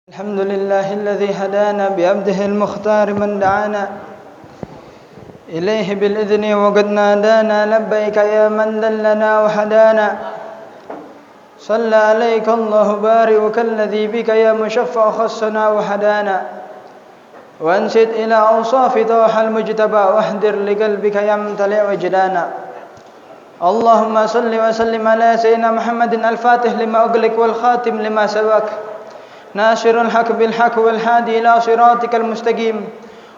الحمد لله الذي هدانا بعبده المختار من دعانا إليه بالإذن وقد نادانا لبيك يا من دلنا وهدانا صلى عليك الله بارئك الذي بك يا مشفع خصنا وهدانا وانسد إلى أوصاف طه المجتبى واهدر لقلبك يمتلئ وجدانا اللهم صل وسلم على سيدنا محمد الفاتح لما أغلق والخاتم لما سبق ناصر الحق بالحق والهادي إلى صراطك المستقيم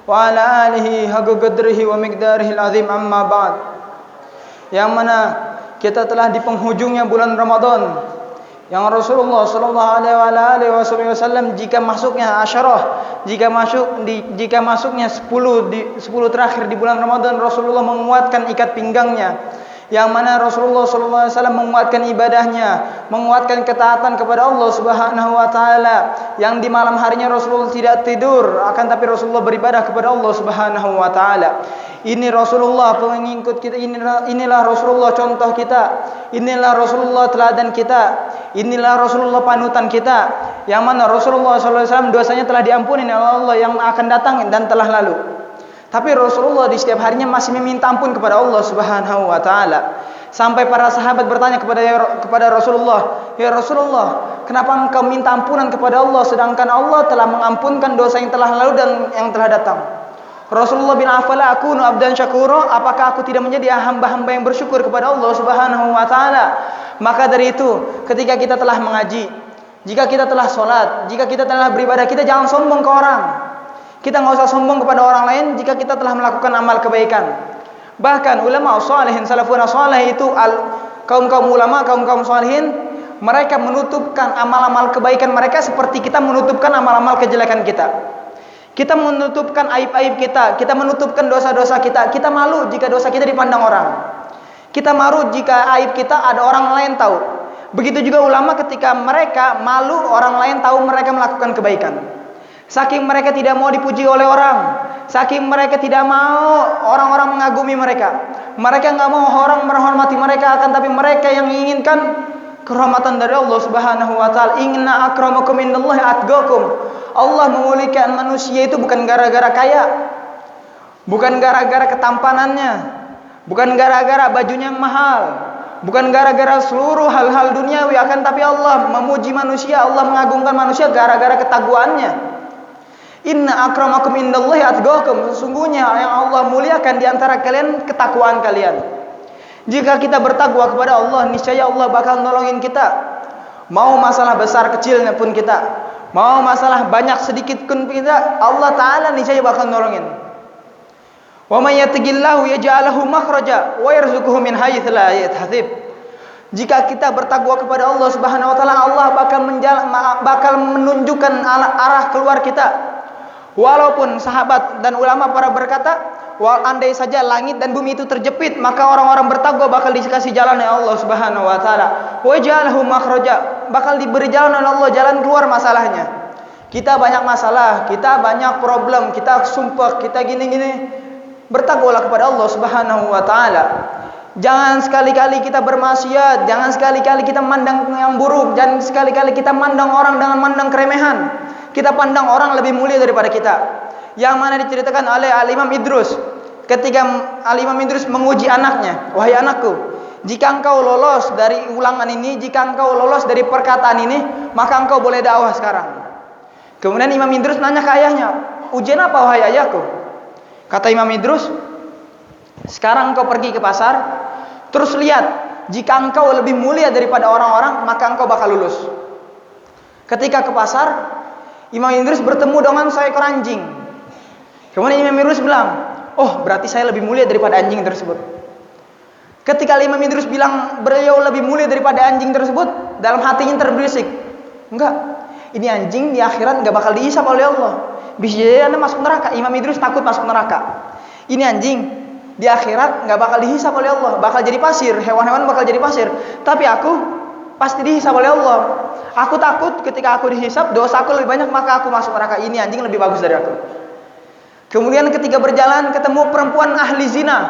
وعلى آله حق قدره ومقداره العظيم أما بعد. Yang mana kita telah di penghujungnya bulan Ramadan yang Rasulullah sallallahu alaihi wasallam jika masuknya asyarah, jika masuknya 10 terakhir di bulan Ramadan, Rasulullah menguatkan ikat pinggangnya, yang mana Rasulullah sallallahu alaihi wasallam menguatkan ibadahnya, menguatkan ketaatan kepada Allah Subhanahu wa taala, yang di malam harinya Rasulullah tidak tidur, akan tapi Rasulullah beribadah kepada Allah Subhanahu wa taala. Ini Rasulullah pengikut kita, inilah Rasulullah contoh kita, inilah Rasulullah teladan kita, inilah Rasulullah panutan kita, yang mana Rasulullah sallallahu alaihi wasallam dosanya telah diampuni oleh Allah yang akan datang dan telah lalu. Tapi Rasulullah di setiap harinya masih meminta ampun kepada Allah Subhanahu wa taala. Sampai para sahabat bertanya kepada Rasulullah, "Ya Rasulullah, kenapa engkau minta ampunan kepada Allah sedangkan Allah telah mengampunkan dosa yang telah lalu dan yang telah datang?" Rasulullah bin afala akunu abdan syakura, apakah aku tidak menjadi hamba-hamba yang bersyukur kepada Allah Subhanahu wa taala? Maka dari itu, ketika kita telah mengaji, jika kita telah sholat, jika kita telah beribadah, kita jangan sombong ke orang. Kita nggak usah sombong kepada orang lain jika kita telah melakukan amal kebaikan. Bahkan ulama shalihin, salafun salih itu kaum ulama, kaum shalihin, mereka menutupkan amal-amal kebaikan mereka seperti kita menutupkan amal-amal kejelekan kita. Kita menutupkan aib-aib kita menutupkan dosa-dosa kita. Kita malu jika dosa kita dipandang orang. Kita malu jika aib kita ada orang lain tahu. Begitu juga ulama ketika mereka malu orang lain tahu mereka melakukan kebaikan. Saking mereka tidak mau dipuji oleh orang, saking mereka tidak mau orang-orang mengagumi mereka. Mereka nggak mau orang menghormati mereka, akan tapi mereka yang menginginkan kehormatan dari Allah Subhanahu wa taala. Inna akramakum indallahi atqakum. Allah memuliakan manusia itu bukan gara-gara kaya, bukan gara-gara ketampanannya, bukan gara-gara bajunya yang mahal, bukan gara-gara seluruh hal-hal duniawi, akan tapi Allah memuji manusia, Allah mengagungkan manusia gara-gara ketakwaan-Nya. Inna akramakum indallahi atqakum. Sesungguhnya yang Allah muliakan di antara kalian ketakwaan kalian. Jika kita bertakwa kepada Allah, niscaya Allah bakal nolongin kita. Mau masalah besar kecilnya pun kita, mau masalah banyak sedikit pun kita, Allah taala niscaya bakal nolongin. Wa may yattaqillahu yaj'al lahu makhraja wa yarzuquhu min haitsu la yahtasib. Jika kita bertakwa kepada Allah Subhanahu wa taala, Allah bakal menunjukkan arah keluar kita. Walaupun sahabat dan ulama para berkata, andai saja langit dan bumi itu terjepit, maka orang-orang bertakwa bakal dikasih jalan oleh Allah Subhanahu wa taala. Wa ja'alahu makhraja, bakal diberi jalan oleh Allah, jalan keluar masalahnya. Kita banyak masalah, kita banyak problem, kita sumpah, kita gini-gini. Bertakwalah kepada Allah Subhanahu wa taala. Jangan sekali-kali kita bermaksiat, jangan sekali-kali kita mandang yang buruk, jangan sekali-kali kita mandang orang dengan mandang keremehan. Kita pandang orang lebih mulia daripada kita. Yang mana diceritakan oleh Al-Imam Idrus, ketika Al-Imam Idrus menguji anaknya, "Wahai anakku, jika engkau lolos dari ulangan ini, jika engkau lolos dari perkataan ini, maka engkau boleh dakwah sekarang." Kemudian Imam Idrus nanya ke ayahnya, "Ujian apa wahai ayahku?" Kata Imam Idrus, "Sekarang engkau pergi ke pasar, terus lihat, jika engkau lebih mulia daripada orang-orang, maka engkau bakal lulus." Ketika ke pasar, Imam Idrus bertemu dengan seekor anjing. Kemudian Imam Idrus bilang, "Oh, berarti saya lebih mulia daripada anjing tersebut." Ketika Imam Idrus bilang beliau lebih mulia daripada anjing tersebut, dalam hatinya terberisik, "Enggak, ini anjing di akhirat enggak bakal dihisab oleh Allah. Bisa jadi Anda masuk neraka." Imam Idrus takut masuk neraka. Ini anjing di akhirat enggak bakal dihisab oleh Allah, bakal jadi pasir, hewan-hewan bakal jadi pasir. Tapi aku pasti dihisab oleh Allah. Aku takut ketika aku dihisab, dosa aku lebih banyak, maka aku masuk neraka. Ini anjing lebih bagus dari aku. Kemudian ketika berjalan ketemu perempuan ahli zina,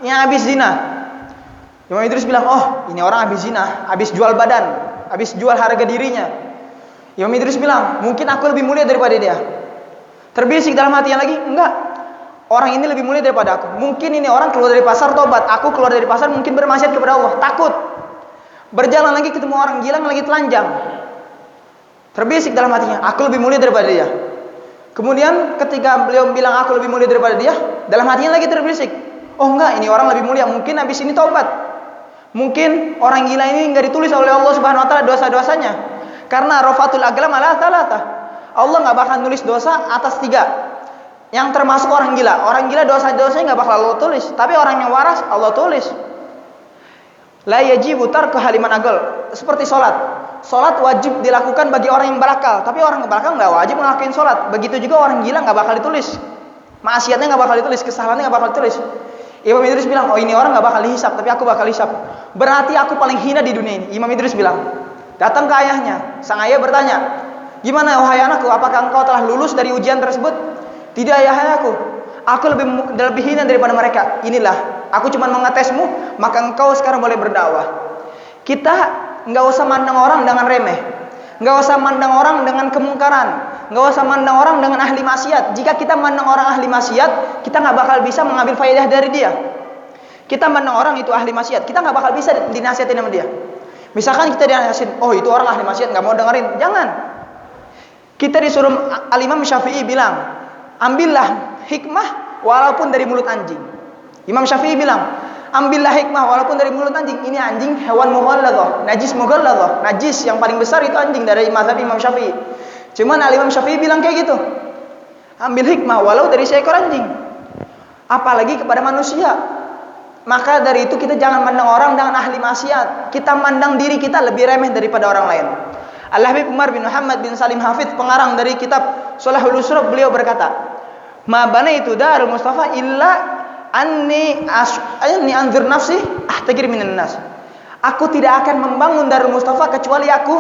yang habis zina. Imam Idrus bilang, "Oh, ini orang habis zina, habis jual badan, habis jual harga dirinya." Imam Idris bilang, mungkin aku lebih mulia daripada dia. Terbisik dalam hatinya lagi, enggak. Orang ini lebih mulia daripada aku. Mungkin ini orang keluar dari pasar tobat, aku keluar dari pasar mungkin bermaksiat kepada Allah. Takut. Berjalan lagi ketemu orang gila yang lagi telanjang. Terbisik dalam hatinya, aku lebih mulia daripada dia. Kemudian ketika beliau bilang aku lebih mulia daripada dia, dalam hatinya lagi terbisik. Oh enggak, ini orang lebih mulia, mungkin habis ini tobat. Mungkin orang gila ini enggak ditulis oleh Allah Subhanahu wa taala dosa-dosanya. Karena rafatul aglam ala thalatha. Allah enggak bakal nulis dosa atas 3. Yang termasuk orang gila. Orang gila dosa-dosanya enggak bakal Allah tulis, tapi orang yang waras Allah tulis. La yajibu tarku haliman agal. Seperti salat. Salat wajib dilakukan bagi orang yang berakal, tapi orang yang berakal enggak wajib ngelakuin salat. Begitu juga orang gila enggak bakal ditulis. Maksiatnya enggak bakal ditulis, kesalahannya enggak bakal ditulis. Imam Idris bilang, "Oh, ini orang enggak bakal dihisap, tapi aku bakal hisap. Berarti aku paling hina di dunia ini." Imam Idris bilang. Datang ke ayahnya. Sang ayah bertanya, "Gimana wahai anakku, apakah engkau telah lulus dari ujian tersebut?" "Tidak ya ayahku. Aku lebih hina daripada mereka. Inilah, aku cuma mengetesmu, maka engkau sekarang boleh berdakwah." Kita enggak usah mandang orang dengan remeh. Enggak usah mandang orang dengan kemungkaran. Enggak usah mandang orang dengan ahli maksiat. Jika kita mandang orang ahli maksiat, kita enggak bakal bisa mengambil faedah dari dia. Kita mandang orang itu ahli maksiat, kita enggak bakal bisa dinasihatin sama dia. Misalkan kita dinasihatin, oh itu orang ahli maksiat, nggak mau dengerin. Jangan. Kita disuruh Al-Imam Syafi'i bilang, ambillah hikmah walaupun dari mulut anjing. Imam Syafi'i bilang, ambillah hikmah walaupun dari mulut anjing. Ini anjing hewan mughalladhah, najis mughalladhah. Najis yang paling besar itu anjing dari mazhab Imam Syafi'i. Cuman Al-Imam Syafi'i bilang kayak gitu. Ambil hikmah walau dari seekor anjing. Apalagi kepada manusia. Maka dari itu kita jangan mandang orang dengan ahli maksiat. Kita mandang diri kita lebih remeh daripada orang lain. Al-Habib Umar bin Muhammad bin Salim Hafidh, pengarang dari kitab Shalahul Usrah, beliau berkata, "Ma banaitu darul Mustafa illa anni anzur nafsi ahtakir minan nas." Aku tidak akan membangun Darul Mustafa kecuali aku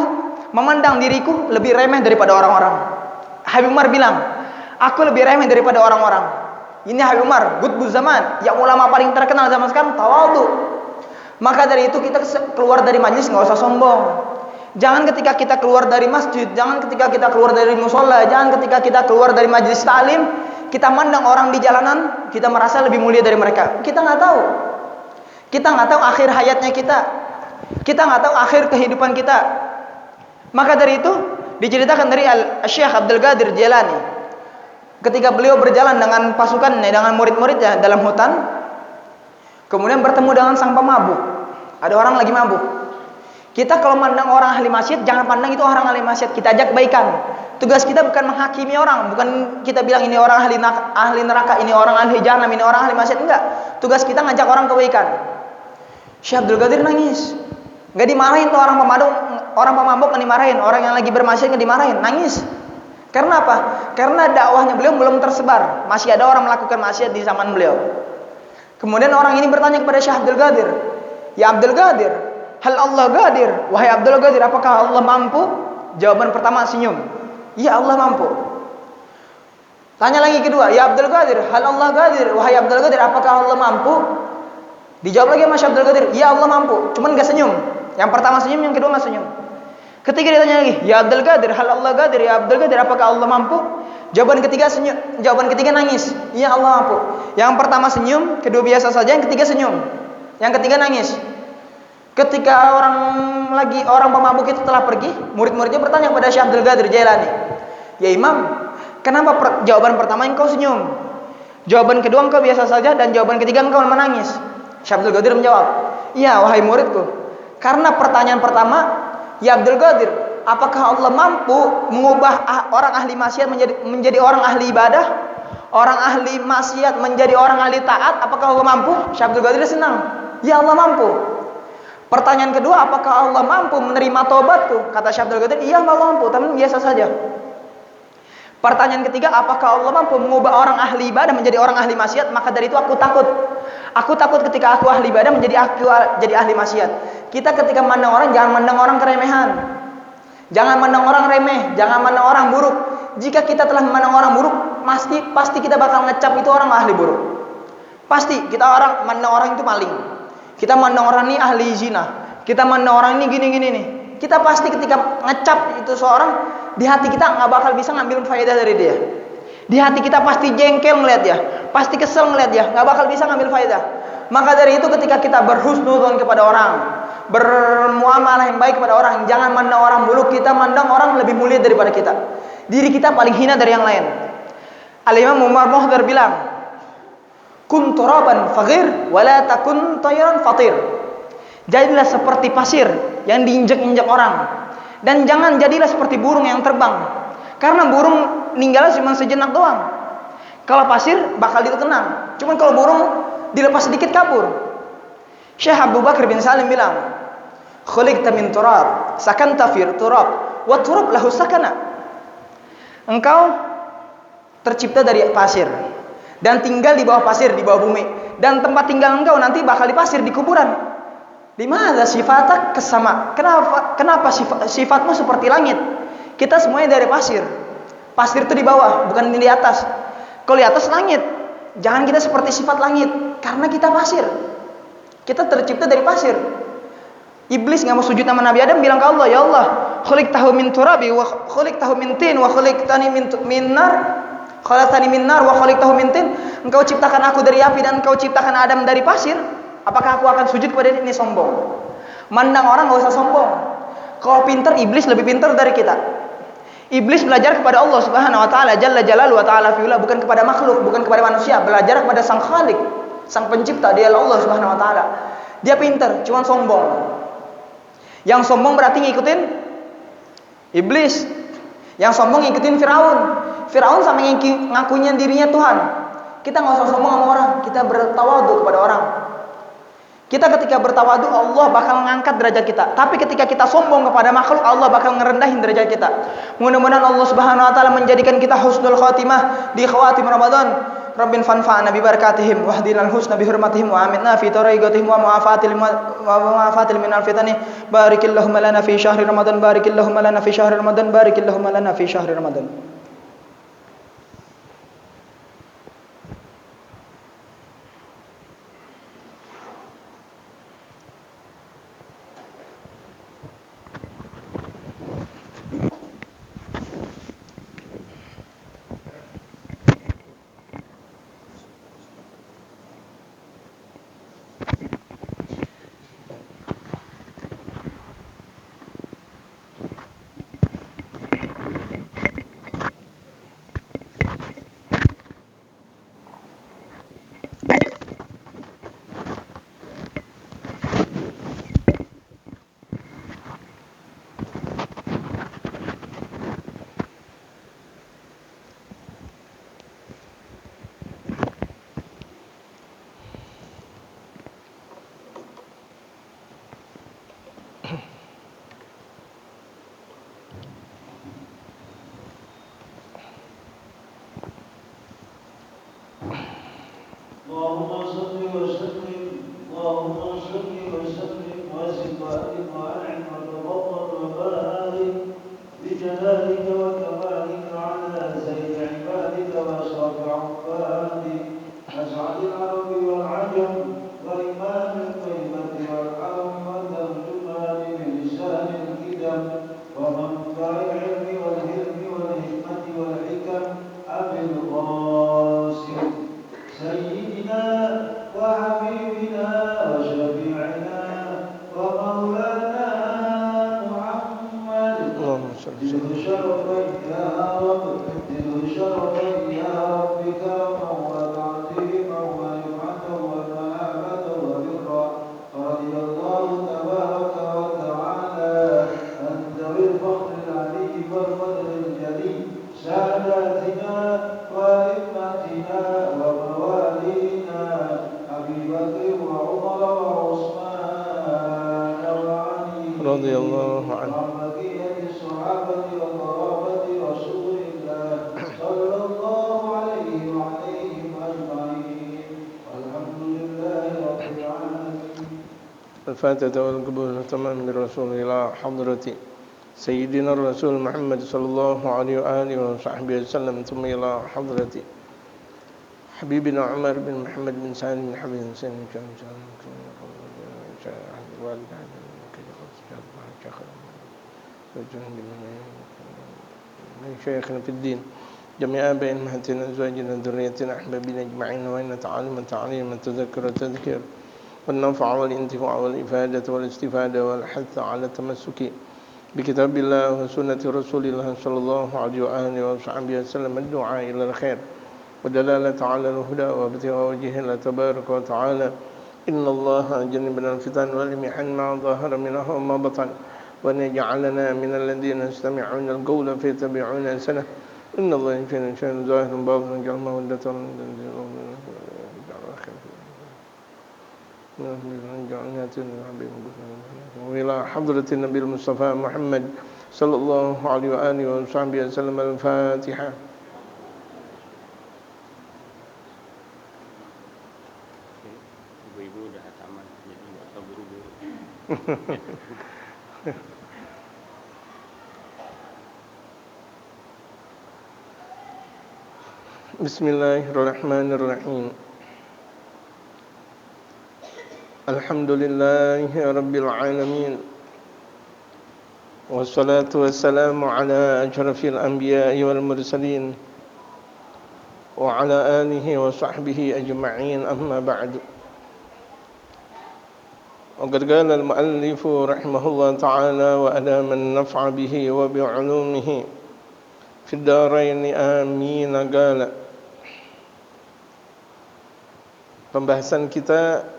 memandang diriku lebih remeh daripada orang-orang. Habib Umar bilang, aku lebih remeh daripada orang-orang. Ini Habib Umar, Qutbuz Zaman, yang ulama paling terkenal zaman sekarang, tawadhu. Maka dari itu kita keluar dari majlis nggak usah sombong. Jangan ketika kita keluar dari masjid, jangan ketika kita keluar dari musola, jangan ketika kita keluar dari majlis ta'lim, kita mandang orang di jalanan, kita merasa lebih mulia dari mereka. Kita nggak tahu. Kita nggak tahu akhir hayatnya kita. Kita nggak tahu akhir kehidupan kita. Maka dari itu diceritakan dari Syekh Abdul Qadir Jailani. Ketika beliau berjalan dengan pasukannya, dengan murid-muridnya dalam hutan, kemudian bertemu dengan sang pemabuk. Ada orang lagi mabuk. Kita kalau mandang orang ahli maksiat, jangan pandang itu orang ahli maksiat. Kita ajak baikan. Tugas kita bukan menghakimi orang, bukan kita bilang ini orang ahli neraka, ini orang ahli jahannam, ini orang ahli maksiat. Enggak. Tugas kita ngajak orang kebaikan. Syekh Abdul Qadir nangis. Enggak dimarahin tuh orang pemabuk enggak dimarahin, orang yang lagi bermaksiat enggak dimarahin, nangis. Karena apa? Karena dakwahnya beliau belum tersebar. Masih ada orang melakukan maksiat di zaman beliau. Kemudian orang ini bertanya kepada Syekh Abdul Qadir, "Ya Abdul Qadir, hal Allah qadir?" Wahai Abdul Qadir, apakah Allah mampu? Jawaban pertama senyum. Iya, Allah mampu. Tanya lagi kedua, "Ya Abdul Qadir, hal Allah qadir?" Wahai Abdul Qadir, apakah Allah mampu? Dijawab lagi sama Syekh Abdul Qadir, "Iya, Allah mampu." Cuman enggak senyum. Yang pertama senyum, yang kedua enggak senyum. Ketika ditanya lagi, "Ya Abdul Qadir, hal Allah qadir?" Ya Abdul Qadir, apakah Allah mampu? Jawaban ketiga senyum, jawaban ketiga nangis. Iya, Allah mampu. Yang pertama senyum, kedua biasa saja, yang ketiga senyum. Yang ketiga nangis. Ketika orang pemabuk itu telah pergi, murid-muridnya bertanya kepada Syekh Abdul Qadir Jailani, "Ya Imam, kenapa jawaban pertama engkau senyum? Jawaban kedua engkau biasa saja dan jawaban ketiga engkau menangis?" Syekh Abdul Qadir menjawab, "Iya, wahai muridku, karena pertanyaan pertama, ya Abdul Qadir, apakah Allah mampu mengubah orang ahli maksiat menjadi orang ahli ibadah? Orang ahli maksiat menjadi orang ahli taat? Apakah Allah mampu?" Syekh Abdul Qadir senang. Ya, Allah mampu. Pertanyaan kedua, apakah Allah mampu menerima taubatku? Kata Syekh Abdul Qadir, iya Allah mampu, tapi biasa saja. Pertanyaan ketiga, apakah Allah mampu mengubah orang ahli ibadah menjadi orang ahli maksiat? Maka dari itu aku takut. Aku takut ketika aku ahli ibadah jadi ahli maksiat. Kita ketika mandang orang, jangan mandang orang keremehan. Jangan mandang orang remeh, jangan mandang orang buruk. Jika kita telah memandang orang buruk, pasti kita bakal ngecap itu orang ahli buruk. Pasti kita mandang orang itu maling. Kita mandang orang ini ahli zina. Kita mandang orang ini gini-gini nih. Kita pasti ketika ngecap itu seorang, di hati kita nggak bakal bisa ngambil faedah dari dia. Di hati kita pasti jengkel ngeliat dia, pasti kesel ngeliat dia, nggak bakal bisa ngambil faedah. Maka dari itu ketika kita berhusnudzon kepada orang, bermuamalah yang baik kepada orang, jangan mandang orang buruk, kita mandang orang lebih mulia daripada kita. Diri kita paling hina dari yang lain. Al-Imam Umar Muhdar bilang, kun turaban faghir wala takun tayran fatir. Jadilah seperti pasir yang diinjak-injak orang, dan jangan jadilah seperti burung yang terbang. Karena burung ninggalnya cuma sejenak doang. Kalau pasir bakal ditenang. Cuman kalau burung dilepas sedikit kabur. Syekh Abu Bakar bin Salim bilang, khuliqta min turab, sakanta fi turab, wa turab lahu sakana. Engkau tercipta dari pasir dan tinggal di bawah pasir, di bawah bumi, dan tempat tinggal engkau nanti bakal di pasir, di kuburan. Dimana sifatak kesama? Kenapa sifatmu seperti langit? Kita semuanya dari pasir. Pasir itu di bawah, bukan di atas. Kalau di atas langit, jangan kita seperti sifat langit, karena kita pasir. Kita tercipta dari pasir. Iblis nggak mau sujud sama Nabi Adam, bilang ke Allah, ya Allah, khuliqtahu min turabi wa khuliqtahu min tin wa khuliqtani min nar, khalaqtani min nar wa khuliqtahu min tin. Engkau ciptakan aku dari api dan engkau ciptakan Adam dari pasir. Apakah aku akan sujud kepada ini? Sombong. Mandang orang nggak usah sombong. Kalau pintar, iblis lebih pintar dari kita. Iblis belajar kepada Allah Subhanahu wa taala Jalla Jalaluhu wa ta'ala fi'ula, bukan kepada makhluk, bukan kepada manusia, belajar kepada Sang Khalik, Sang Pencipta, dia Allah Subhanahu wa taala. Dia pintar, cuman sombong. Yang sombong berarti ngikutin iblis. Yang sombong ngikutin Firaun. Firaun sama ngakunya dirinya Tuhan. Kita nggak usah sombong sama orang, kita bertawadhu kepada orang. Kita ketika bertawadhu, Allah bakal ngangkat derajat kita. Tapi ketika kita sombong kepada makhluk, Allah bakal ngerendahin derajat kita. Mudah-mudahan Allah Subhanahu wa taala menjadikan kita husnul khatimah di khawatim Ramadan. Rabbin fanfa'na bi barakatihim wahdinal husna bi hurmatihim wa amitna fi tariqatihim wa mu'afatil minal fitani. Barikillahumma lana fi syahri Ramadan, barikillahumma lana fi syahri Ramadan, barikillahumma lana fi syahri Ramadan. الفاتحة والقبول تمام لرسول الله حضرة سيدنا الرسول محمد صلى الله عليه وآله وصحبه وسلم ثم إلى حضرة حبيبنا عمر بن محمد بن سالم بن حبيب بن سالم شيخنا في الدين جميع آبائنا أمهاتنا أزواجنا ذريتنا أحبابنا أجمعين وإن تعلم تعليما تذكر تذكير والنفع والانتفاع والإفادة والاستفادة والحث على التمسك بكتاب الله وسنة رسول الله صلى الله عليه وآله وصحبه وسلم الدعاء إلى الخير ودلالة على الهدى وابتغاء وجه الله تبارك وتعالى إن الله جنبنا الفتن والمحن ما ظهر منها وما بطن وأن يجعلنا من الذين يستمعون القول فيتبعون أحسنه إن الله يمكن شيء ظاهر باطن جعل مودة وإلى حضرة النبي المصطفى محمد صلى الله عليه وآله وصحبه وسلم الفاتحة. Ibu-ibu udah taman, jadi nggak usah buru-buru. Bismillahirrahmanirrahim. Alhamdulillahi rabbil alamin. Wassalatu wassalamu ala asyrafil anbiya'i wal mursalin wa ala alihi wa sahbihi ajma'in amma ba'du. وقد قال المؤلف رحمه الله تعالى وأدام النفع به وبعلومه في الدارين آمين قال. Pembahasan kita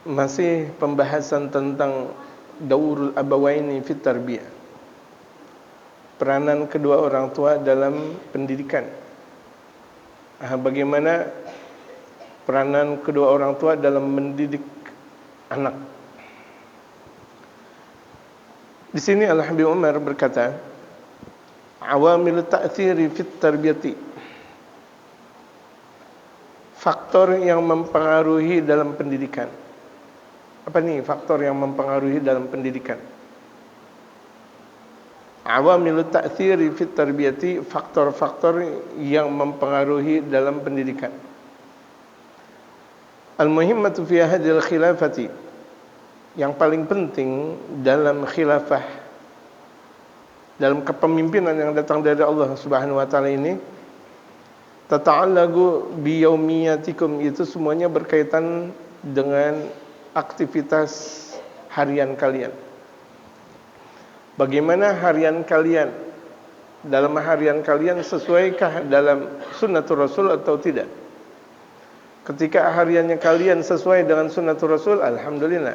masih pembahasan tentang daurul abawaini fit tarbiyah, peranan kedua orang tua dalam pendidikan. Bagaimana peranan kedua orang tua dalam mendidik anak. Di sini Al-Habib Umar berkata, awamil ta'thiri fit tarbiyati, faktor yang mempengaruhi dalam pendidikan. Apa nih faktor yang mempengaruhi dalam pendidikan? Awamil ta'thiri fit tarbiyati, faktor-faktor yang mempengaruhi dalam pendidikan. Al-muhimmatu fi hadhil khilafati, yang paling penting dalam khilafah, dalam kepemimpinan yang datang dari Allah Subhanahu wa taala ini, tata'allaqu bi yaumiyatikum, itu semuanya berkaitan dengan aktivitas harian kalian. Bagaimana harian kalian? Dalam harian kalian sesuaikah dalam sunnatul Rasul atau tidak? Ketika hariannya kalian sesuai dengan sunnatul Rasul, alhamdulillah.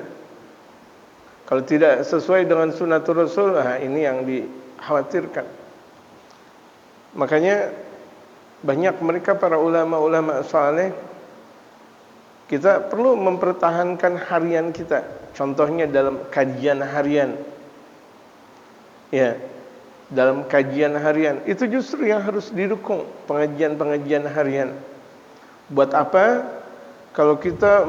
Kalau tidak sesuai dengan sunnatul Rasul, ini yang dikhawatirkan. Makanya banyak mereka para ulama-ulama saleh, kita perlu mempertahankan harian kita. Contohnya dalam kajian harian. Ya, dalam kajian harian itu justru yang harus didukung, pengajian-pengajian harian. Buat apa kalau kita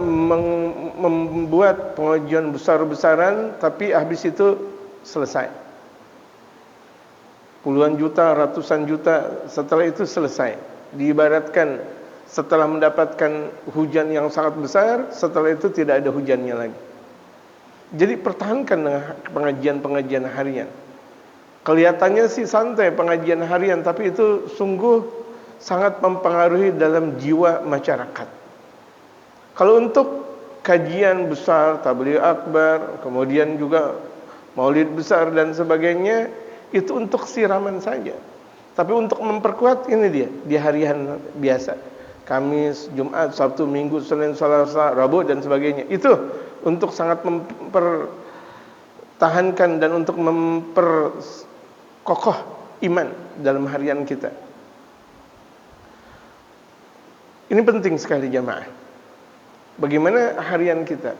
membuat pengajian besar-besaran tapi habis itu selesai? Puluhan juta, ratusan juta, setelah itu selesai. Diibaratkan setelah mendapatkan hujan yang sangat besar, setelah itu tidak ada hujannya lagi. Jadi pertahankan dengan pengajian-pengajian harian. Kelihatannya sih santai pengajian harian, tapi itu sungguh sangat mempengaruhi dalam jiwa masyarakat. Kalau untuk kajian besar, tabligh akbar, kemudian juga maulid besar dan sebagainya, itu untuk siraman saja. Tapi untuk memperkuat, ini dia di harian biasa, Kamis, Jumat, Sabtu, Minggu, Senin, Selasa, Rabu dan sebagainya. Itu untuk sangat mempertahankan dan untuk memperkokoh iman dalam harian kita. Ini penting sekali jamaah. Bagaimana harian kita?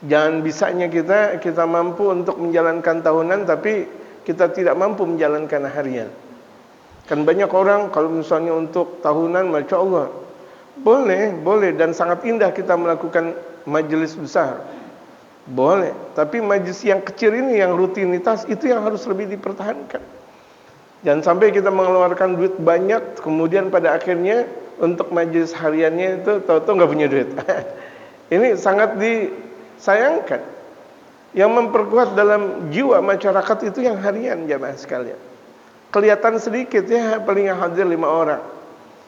Jangan bisanya kita mampu untuk menjalankan tahunan, tapi kita tidak mampu menjalankan harian. Kan banyak orang kalau misalnya untuk tahunan, masya Allah, boleh dan sangat indah kita melakukan majelis besar. Boleh, tapi majelis yang kecil ini, yang rutinitas, itu yang harus lebih dipertahankan. Jangan sampai kita mengeluarkan duit banyak, kemudian pada akhirnya untuk majelis hariannya itu tahu-tahu nggak punya duit. Ini sangat disayangkan. Yang memperkuat dalam jiwa masyarakat itu yang harian jamaah sekalian. Kelihatan sedikit ya, paling yang hadir 5 orang,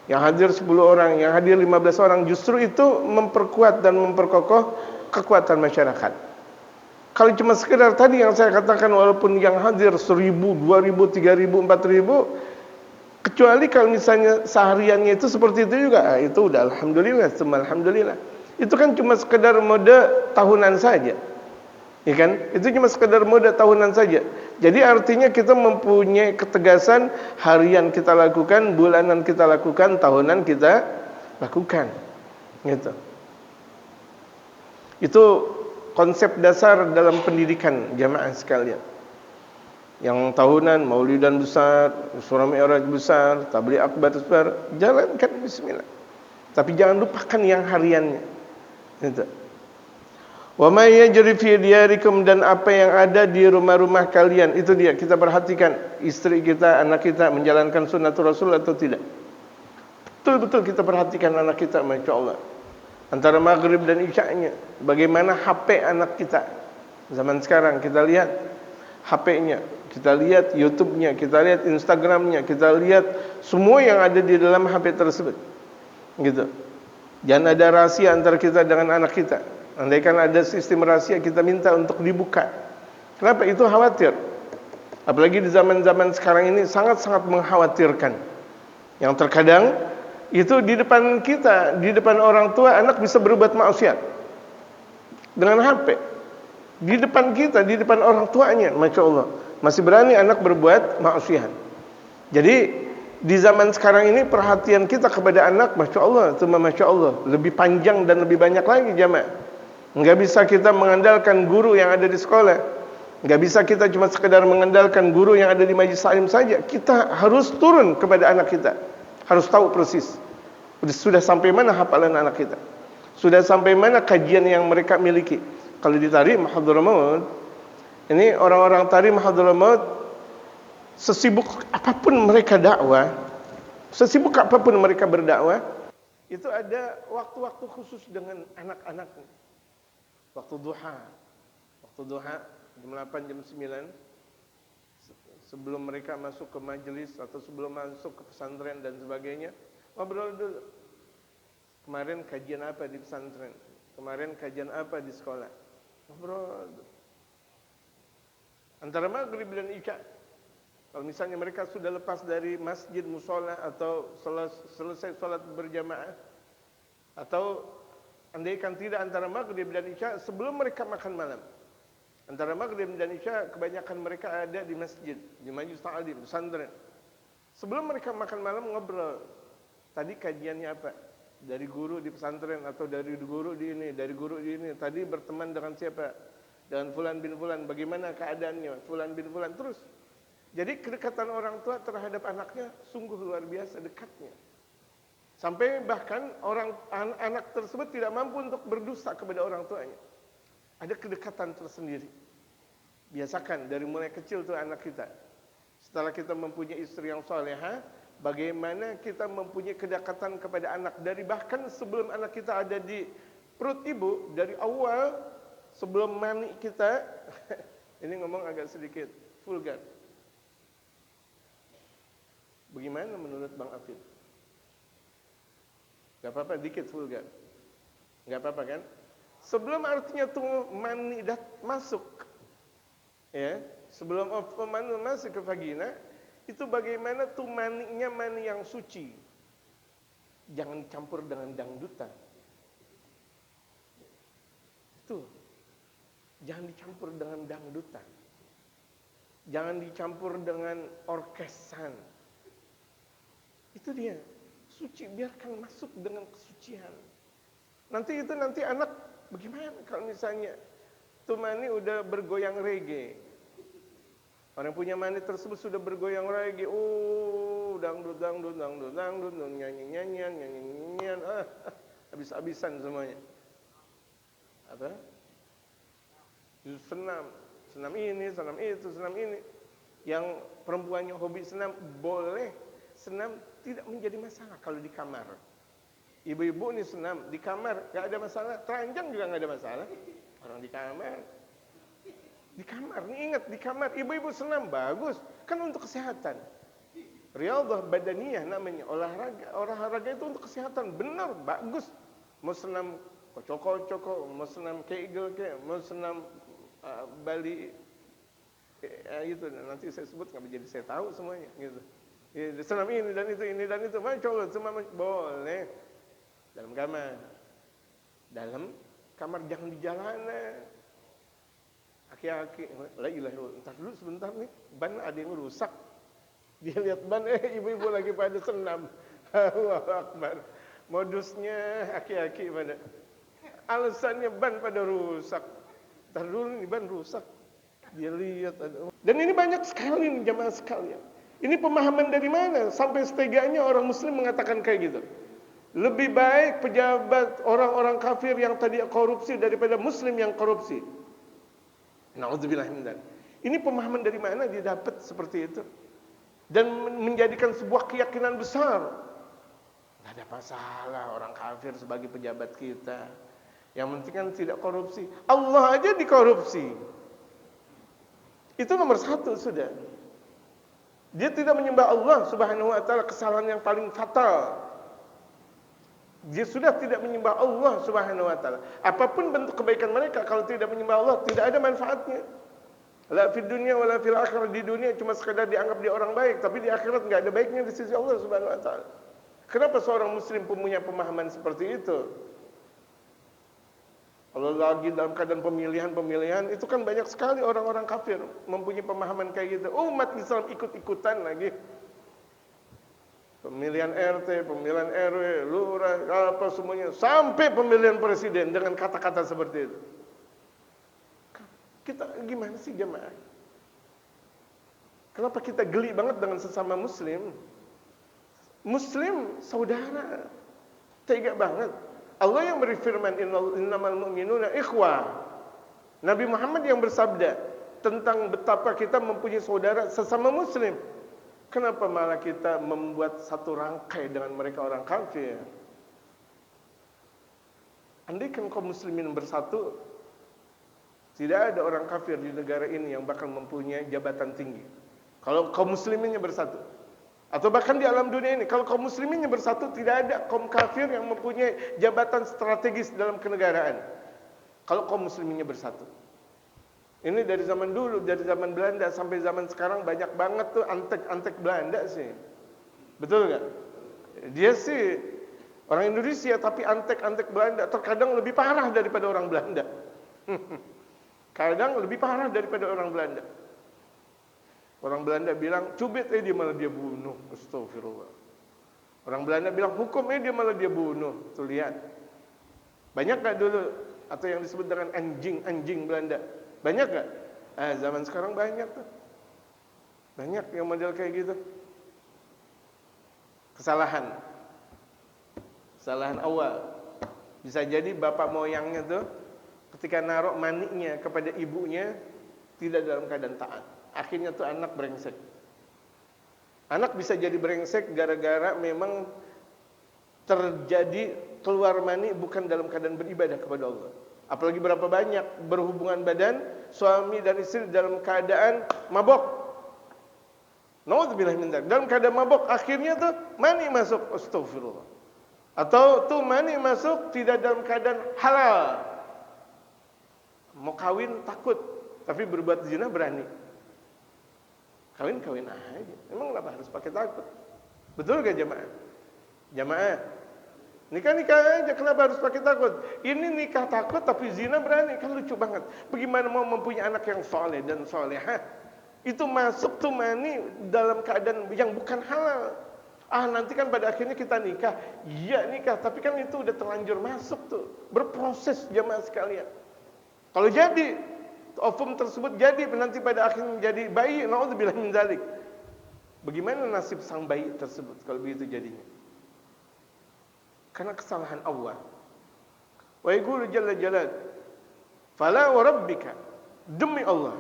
yang hadir 10 orang, yang hadir 15 orang. Justru itu memperkuat dan memperkokoh kekuatan masyarakat. Kalau cuma sekedar tadi yang saya katakan, walaupun yang hadir 1000, 2000, 3000, 4000, kecuali kalau misalnya sehariannya itu seperti itu juga, itu udah alhamdulillah, alhamdulillah. Itu kan cuma sekedar mode tahunan saja. Ya kan? Itu cuma sekedar mode tahunan saja. Jadi artinya kita mempunyai ketegasan, harian kita lakukan, bulanan kita lakukan, tahunan kita lakukan. Gitu. Itu konsep dasar dalam pendidikan jamaah sekalian. Yang tahunan, maulidan besar, surah mi'raj besar, tabligh akbar besar, jalankan bismillah. Tapi jangan lupakan yang hariannya. Gitu. Wa may yajri fi diyarikum, dan apa yang ada di rumah-rumah kalian. Itu dia, kita perhatikan istri kita, anak kita menjalankan sunnatul Rasul atau tidak. Betul-betul kita perhatikan anak kita, Masya Allah. Antara maghrib dan isya'nya, bagaimana HP anak kita. Zaman sekarang kita lihat HP-nya, kita lihat YouTube-nya, kita lihat Instagram-nya, kita lihat semua yang ada di dalam HP tersebut. Gitu. Jangan ada rahasia antara kita dengan anak kita. Andaikan ada sistem rahasia, kita minta untuk dibuka. Kenapa? Itu khawatir. Apalagi di zaman-zaman sekarang ini sangat-sangat mengkhawatirkan. Yang terkadang itu di depan kita, di depan orang tua, anak bisa berbuat maksiat dengan HP. Di depan kita, di depan orang tuanya, Masya Allah, masih berani anak berbuat maksiat. Jadi di zaman sekarang ini perhatian kita kepada anak, Masya Allah, Masya Allah, lebih panjang dan lebih banyak lagi jamaah. Enggak bisa kita mengandalkan guru yang ada di sekolah. Enggak bisa kita cuma sekedar mengandalkan guru yang ada di majlis taklim saja. Kita harus turun kepada anak kita. Harus tahu persis sudah sampai mana hafalan anak kita, sudah sampai mana kajian yang mereka miliki. Kalau di tari Mahadhurul ini orang-orang tari Mahadhurul, sesibuk apapun mereka dakwah, sesibuk apapun mereka berdakwah, itu ada waktu-waktu khusus dengan anak-anaknya. Waktu duha, jam 8, jam 9, sebelum mereka masuk ke majelis atau sebelum masuk ke pesantren dan sebagainya, ngobrol dulu. Kemarin kajian apa di pesantren? Kemarin kajian apa di sekolah? Ngobrol dulu. Antara maghrib dan isya. Kalau misalnya mereka sudah lepas dari masjid, musola, atau selesai sholat berjamaah, atau andaikan tidak antara maghrib dan isya, sebelum mereka makan malam. Antara maghrib dan isya, kebanyakan mereka ada di masjid, di majlis ta'lim, pesantren. Sebelum mereka makan malam, ngobrol. Tadi kajiannya apa? Dari guru di pesantren, atau dari guru di ini, dari guru di ini. Tadi berteman dengan siapa? Dengan fulan bin fulan. Bagaimana keadaannya? Fulan bin fulan. Terus. Jadi kedekatan orang tua terhadap anaknya sungguh luar biasa dekatnya. Sampai bahkan anak tersebut tidak mampu untuk berdusta kepada orang tuanya. Ada kedekatan tersendiri. Biasakan dari mulai kecil tuh anak kita. Setelah kita mempunyai istri yang salehah, bagaimana kita mempunyai kedekatan kepada anak. Dari bahkan sebelum anak kita ada di perut ibu, dari awal sebelum mani kita, ini ngomong agak sedikit vulgar. Bagaimana menurut Bang Afid? Gak apa-apa, dikit vulgar. Gak apa-apa kan? Sebelum artinya tuh mani masuk, ya, sebelum mani masuk ke vagina, itu bagaimana tuh maninya mani yang suci. Jangan campur dengan dangdutan. Itu. Jangan dicampur dengan dangdutan. Jangan dicampur dengan orkesan. Itu dia. Suci, biarkan masuk dengan kesucian. Nanti anak bagaimana kalau misalnya tuh mani udah bergoyang reggae. Orang punya mani tersebut sudah bergoyang reggae. Dangdut, nyanyi-nyanyian, habis-habisan semuanya. Apa? Senam ini, senam itu, senam ini. Yang perempuannya hobi senam, boleh senam, tidak menjadi masalah kalau di kamar. Ibu-ibu nih senam di kamar, gak ada masalah. Telanjang juga gak ada masalah. Orang di kamar, Di kamar, ingat di kamar. Ibu-ibu senam, bagus. Kan untuk kesehatan. Riyadhah badaniyah namanya. Olahraga itu untuk kesehatan. Benar, bagus. Mau senam kocok-kocok, mau senam kegel, mau senam Bali. Itu nanti saya sebut nggak jadi saya tahu semuanya. Gitu. Ya, senam ini dan itu. Masya Allah, semua boleh. Dalam kamar. Dalam kamar, jangan di jalanan. Aki-aki, la ilaha illallah. Entar dulu sebentar nih, ban ada yang rusak. Dia lihat ban, ibu-ibu lagi pada senam. Allahu Akbar. Modusnya aki-aki pada. Alasannya ban pada rusak. Entar dulu nih ban rusak. Dia lihat ada. Dan ini banyak sekali nih jamaah sekalian. Ini pemahaman dari mana? Sampai seteganya orang muslim mengatakan kayak gitu. Lebih baik pejabat orang-orang kafir yang tadi korupsi daripada muslim yang korupsi. Na'udzubillah min dzalik. Ini pemahaman dari mana dia dapat seperti itu? Dan menjadikan sebuah keyakinan besar. Tidak ada masalah orang kafir sebagai pejabat kita. Yang penting kan tidak korupsi. Allah aja dikorupsi. Itu nomor satu sudah. Dia tidak menyembah Allah subhanahu wa ta'ala, kesalahan yang paling fatal. Dia sudah tidak menyembah Allah subhanahu wa ta'ala. Apapun bentuk kebaikan mereka, kalau tidak menyembah Allah, tidak ada manfaatnya. La fid dunya wa la fil akhirah. Di dunia cuma sekadar dianggap dia orang baik, tapi di akhirat enggak ada baiknya di sisi Allah subhanahu wa ta'ala. Kenapa seorang muslim punya pemahaman seperti itu? Kalau lagi dalam keadaan pemilihan, itu kan banyak sekali orang-orang kafir mempunyai pemahaman kayak gitu. Umat Islam ikut-ikutan lagi. Pemilihan RT, pemilihan RW, lurah, apa semuanya, sampai pemilihan presiden dengan kata-kata seperti itu. Kita gimana sih jemaah? Kenapa kita geli banget dengan sesama muslim? Muslim saudara. Tega banget. Allah yang berfirman, innamal mu'minuna ikhwah. Nabi Muhammad yang bersabda tentang betapa kita mempunyai saudara sesama muslim. Kenapa malah kita membuat satu rangkai dengan mereka orang kafir? Andai kan kaum muslimin bersatu, tidak ada orang kafir di negara ini yang bakal mempunyai jabatan tinggi. Kalau kaum musliminnya bersatu. Atau bahkan di alam dunia ini, kalau kaum musliminnya bersatu, tidak ada kaum kafir yang mempunyai jabatan strategis dalam kenegaraan. Kalau kaum musliminnya bersatu. Ini dari zaman dulu, dari zaman Belanda sampai zaman sekarang banyak banget tuh antek-antek Belanda sih. Betul nggak? Dia sih orang Indonesia tapi antek-antek Belanda terkadang lebih parah daripada orang Belanda. Kadang lebih parah daripada orang Belanda. Orang Belanda bilang cubit, dia malah dia bunuh. Astagfirullah. Orang Belanda bilang hukum, dia malah dia bunuh. Tuh lihat. Banyak nggak dulu atau yang disebut dengan anjing Belanda? Banyak gak? Zaman sekarang banyak tuh. Banyak yang model kayak gitu. Kesalahan awal. Bisa jadi bapak moyangnya tuh ketika naruh maniknya kepada ibunya tidak dalam keadaan taat. Akhirnya tuh anak brengsek. Anak bisa jadi brengsek gara-gara memang terjadi keluar mani bukan dalam keadaan beribadah kepada Allah. Apalagi berapa banyak berhubungan badan suami dan istri dalam keadaan mabok. Naudzubillah min dzalik. Dalam keadaan mabok akhirnya tuh mani masuk. Astagfirullah. Atau tuh mani masuk tidak dalam keadaan halal. Mau kawin takut, tapi berbuat zina berani. Kawin aja. Emang kenapa harus pakai takut? Betul gak jamaah? Jamaah. Nikah aja, kenapa harus pakai takut? Ini nikah takut tapi zina berani, kan lucu banget. Bagaimana mau mempunyai anak yang soleh dan solehah? Itu masuk tuh mani dalam keadaan yang bukan halal. Nanti kan pada akhirnya kita nikah. Iya nikah, tapi kan itu udah terlanjur masuk tuh. Berproses jamaah sekalian. Kalau jadi ovum tersebut jadi nanti pada akhirnya menjadi bayi, naudzubillah min dzalik. Bagaimana nasib sang bayi tersebut kalau begitu jadinya? Karena kesalahan Allah. Wa yaqulu jalla jalal, fala wa rabbika, demi Allah.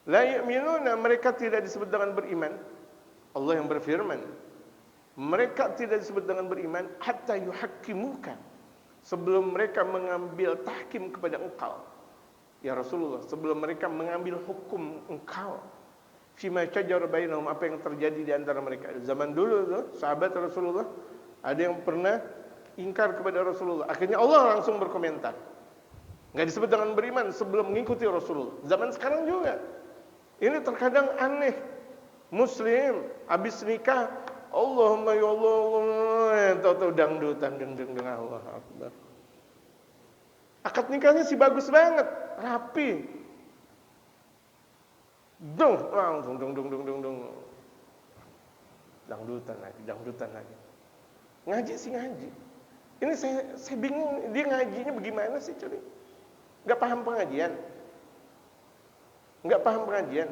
La yu'minuna, mereka tidak disebut dengan beriman. Allah yang berfirman, mereka tidak disebut dengan beriman hatta yuhaqqimuka, sebelum mereka mengambil tahkim kepada engkau. Ya Rasulullah, sebelum mereka mengambil hukum engkau, fima syajara bainahum, apa yang terjadi di antara mereka. Zaman dulu tuh, sahabat Rasulullah, ada yang pernah ingkar kepada Rasulullah. Akhirnya Allah langsung berkomentar. Enggak disebut dengan beriman sebelum mengikuti Rasulullah. Zaman sekarang juga. Ini terkadang aneh. Muslim habis nikah, Allahumma ya Allah, tahu-tahu dangdutan dengan Allah Akbar. Akad nikahnya sih bagus banget, rapi. Langsung dong. Dangdutan lagi. Ngaji sih ngaji. Ini saya bingung, dia ngajinya bagaimana sih, cuy? Enggak paham pengajian.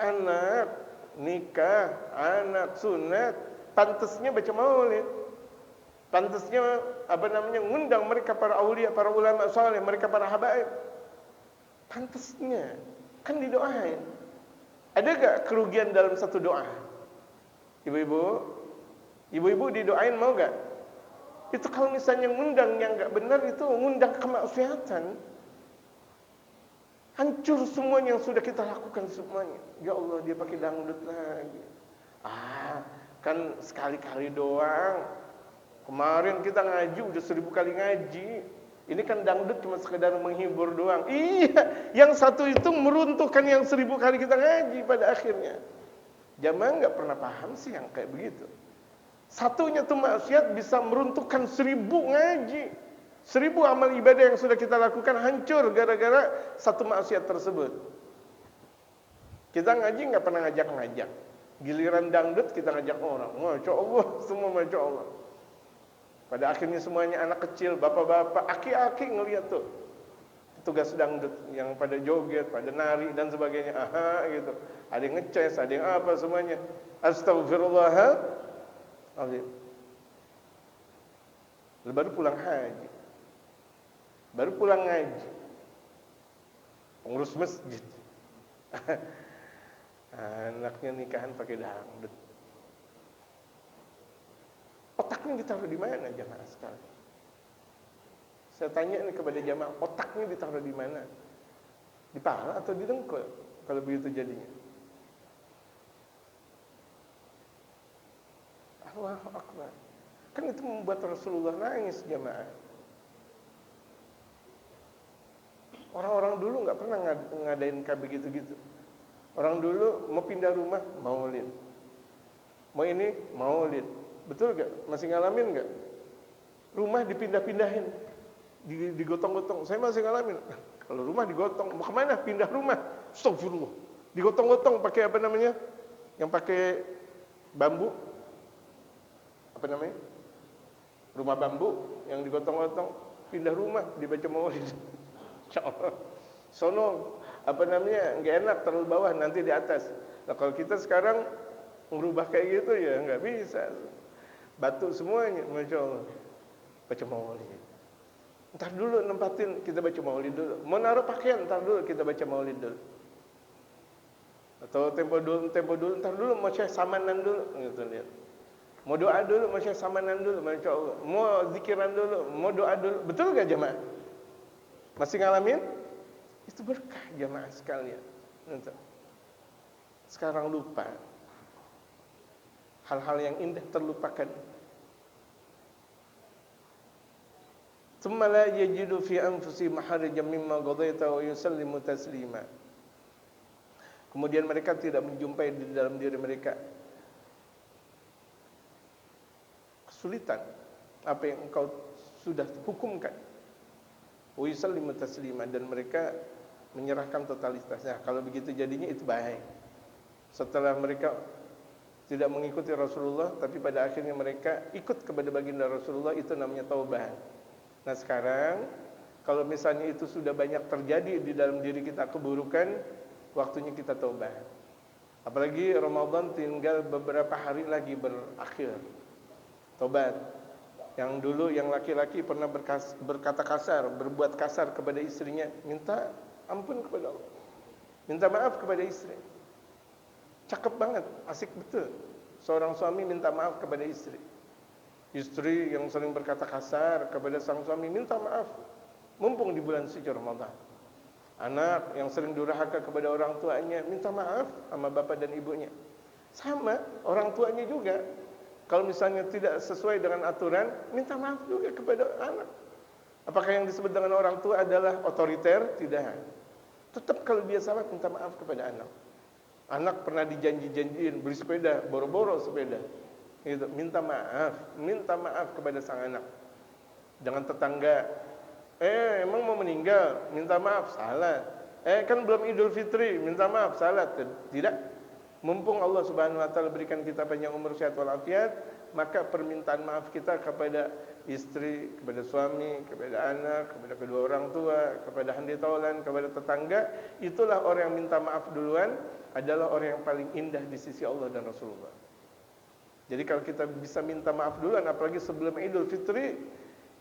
Anak nikah, anak sunat, pantasnya baca maulid. Pantasnya ngundang mereka para aulia, para ulama saleh, mereka para habaib. Pantasnya kan didoain. Ada gak kerugian dalam satu doa? Ibu-ibu didoain mau gak? Itu kalau misalnya ngundang yang gak benar, itu ngundang kemaksiatan. Hancur semuanya yang sudah kita lakukan semuanya. Ya Allah, dia pakai dangdut lagi. Kan sekali-kali doang. Kemarin kita ngaji udah 1000 kali ngaji. Ini kan dangdut cuma sekedar menghibur doang. Iya, yang satu itu meruntuhkan yang 1000 kali kita ngaji pada akhirnya. Jamaah nggak pernah paham sih yang kayak begitu. Satunya tuh maksiat bisa meruntuhkan 1000 ngaji. 1000 amal ibadah yang sudah kita lakukan hancur gara-gara satu maksiat tersebut. Kita ngaji nggak pernah ngajak-ngajak. Giliran dangdut kita ngajak orang. Masya Allah, semua Masya Allah. Pada akhirnya semuanya anak kecil, bapak-bapak, aki-aki ngeliat tuh petugas dangdut yang pada joget, pada nari dan sebagainya. Gitu. Ada yang ngeces, ada yang apa semuanya. Astagfirullahaladzim. Baru pulang haji. Baru pulang ngaji. Pengurus masjid. Anaknya nikahan pakai dangdut. Otaknya ditaruh di mana jamaah sekalian? Saya tanya ini kepada jamaah, otaknya ditaruh di mana? Di paha atau di dengkul? Kalau begitu jadinya. Allahu Akbar. Kan itu membuat Rasulullah nangis jamaah. Orang-orang dulu nggak pernah ngadain kayak begitu-gitu. Orang dulu mau pindah rumah, maulid. Mau ini, maulid. Betul gak? Masih ngalamin gak? Rumah dipindah-pindahin, digotong-gotong. Saya masih ngalamin. Kalau rumah digotong, mau kemana? Pindah rumah. Astagfirullah. Digotong-gotong pakai apa namanya? Yang pakai bambu. Apa namanya? Rumah bambu yang digotong-gotong. Pindah rumah, dibaca maulid. Insyaallah. Sono apa namanya? Enggak enak terlalu bawah, nanti di atas. Nah, kalau kita sekarang merubah kayak gitu ya enggak bisa. Batu semuanya, Masya Allah. Baca maulid. Ntar dulu nempatin, kita baca maulid dulu. Mau naruh pakaian, ntar dulu kita baca maulid dulu. Atau tempo dulu, ntar dulu mau syekh samanan dulu, gitu lihat. Mau doa dulu, mau syekh samanan dulu, Masya Allah. Mau zikiran dulu, mau doa dulu. Betul gak jemaah? Masih ngalamin? Itu berkah jemaah sekalian. Sekarang lupa. Hal-hal yang indah terlupakan. Tsumma la yajidu fi anfusihim harajan mimma qadaita wa yusallimu taslima. Kemudian mereka tidak menjumpai di dalam diri mereka kesulitan apa yang engkau sudah hukumkan. Wa yusallimu taslima, dan mereka menyerahkan totalitasnya. Kalau begitu jadinya itu baik. Setelah mereka tidak mengikuti Rasulullah, tapi pada akhirnya mereka ikut kepada baginda Rasulullah, itu namanya taubat. Nah sekarang, kalau misalnya itu sudah banyak terjadi di dalam diri kita keburukan, waktunya kita taubat. Apalagi Ramadan tinggal beberapa hari lagi berakhir. Taubat. Yang dulu yang laki-laki pernah berkata kasar, berbuat kasar kepada istrinya, minta ampun kepada Allah, minta maaf kepada istri. Cakep banget, asik betul. Seorang suami minta maaf kepada istri. Istri yang sering berkata kasar kepada sang suami minta maaf. Mumpung di bulan suci Ramadan. Anak yang sering durhaka kepada orang tuanya, minta maaf sama bapak dan ibunya. Sama, orang tuanya juga. Kalau misalnya tidak sesuai dengan aturan, minta maaf juga kepada anak. Apakah yang disebut dengan orang tua adalah otoriter? Tidak. Tetap kalau dia salah, minta maaf kepada anak. Anak pernah dijanji-janjiin beli sepeda, boro-boro sepeda. Gitu. Minta maaf kepada sang anak. Dengan tetangga, emang mau meninggal, minta maaf, salah. Kan belum Idul Fitri, minta maaf, salah. Tidak. Mumpung Allah Subhanahu wa taala berikan kita panjang umur, sehat walafiat, maka permintaan maaf kita kepada istri, kepada suami, kepada anak, kepada kedua orang tua, kepada handi taulan, kepada tetangga, itulah orang yang minta maaf duluan adalah orang yang paling indah di sisi Allah dan Rasulullah. Jadi kalau kita bisa minta maaf duluan, apalagi sebelum Idul Fitri,